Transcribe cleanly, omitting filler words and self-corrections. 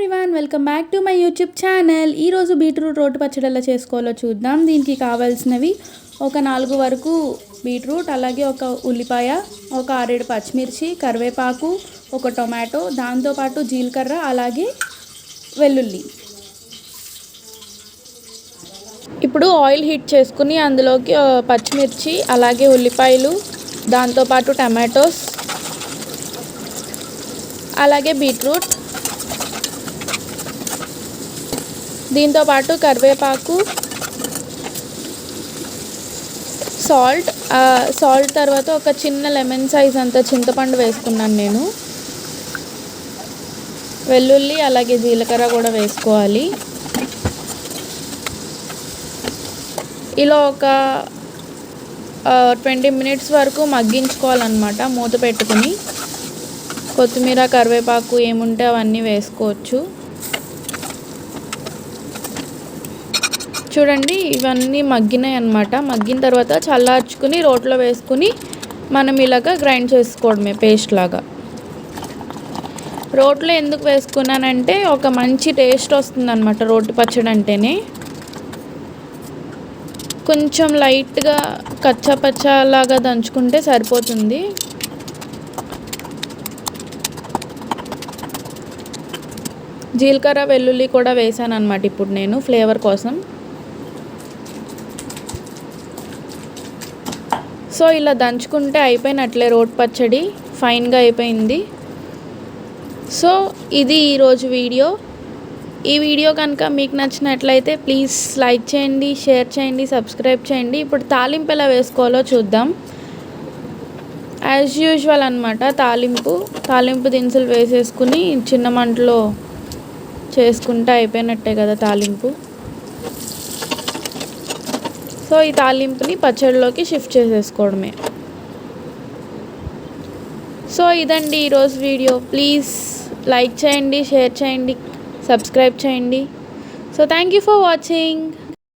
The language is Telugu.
Everyone, welcome back to my YouTube channel. ఈరోజు బీట్రూట్ రోటి పచ్చడి ఎలా చేసుకోవాలో చూద్దాం. దీనికి కావాల్సినవి ఒక 4 వరకు బీట్రూట్, అలాగే ఒక ఉల్లిపాయ, ఒక 6-7 పచ్చిమిర్చి, కరివేపాకు, ఒక టొమాటో, దాంతోపాటు జీలకర్ర, అలాగే వెల్లుల్లి. ఇప్పుడు ఆయిల్ హీట్ చేసుకుని అందులోకి పచ్చిమిర్చి, అలాగే ఉల్లిపాయలు, దాంతోపాటు టమాటోస్, అలాగే బీట్రూట్, దీంతోపాటు కరివేపాకు, సాల్ట్ తర్వాత ఒక చిన్న లెమన్ సైజ్ అంత చింతపండు వేసుకున్నాను నేను. వెల్లుల్లి అలాగే జీలకర్ర కూడా వేసుకోవాలి. ఇలా ఒక 20 మినిట్స్ వరకు మగ్గించుకోవాలన్నమాట మూత పెట్టుకుని. కొత్తిమీర, కరివేపాకు ఏముంటే అవన్నీ వేసుకోవచ్చు. చూడండి, ఇవన్నీ మగ్గినాయి అన్నమాట. మగ్గిన తర్వాత చల్లార్చుకుని రోట్లో వేసుకుని మనం ఇలాగా గ్రైండ్ చేసుకోవడమే పేస్ట్ లాగా. రోట్లో ఎందుకు వేసుకున్నానంటే ఒక మంచి టేస్ట్ వస్తుందన్నమాట రోటి పచ్చడి అంటేనే. కొంచెం లైట్గా కచ్చాపచ్చాలాగా దంచుకుంటే సరిపోతుంది. జీలకర్ర, వెల్లుల్లి కూడా వేసాను అన్నమాట ఇప్పుడు నేను ఫ్లేవర్ కోసం. సో ఇలా దంచుకుంటే అయిపోయినట్లే రోటి పచ్చడి, ఫైన్గా అయిపోయింది. సో ఇది ఈరోజు వీడియో. ఈ వీడియో కనుక మీకు నచ్చినట్లయితే ప్లీజ్ లైక్ చేయండి, షేర్ చేయండి, సబ్స్క్రైబ్ చేయండి. ఇప్పుడు తాలింపు ఎలా వేసుకోవాలో చూద్దాం. యాజ్ యూజువల్ అన్నమాట. తాలింపు దినుసులు వేసేసుకుని చిన్న మంటలో చేసుకుంటే అయిపోయినట్టే కదా తాలింపు. సో ఈ తాలింపుని పచ్చడిలోకి షిఫ్ట్ చేసేసుకోవడమే. సో ఇదండి ఈరోజు వీడియో. ప్లీజ్ లైక్ చేయండి, షేర్ చేయండి, సబ్స్క్రైబ్ చేయండి. So thank you for watching.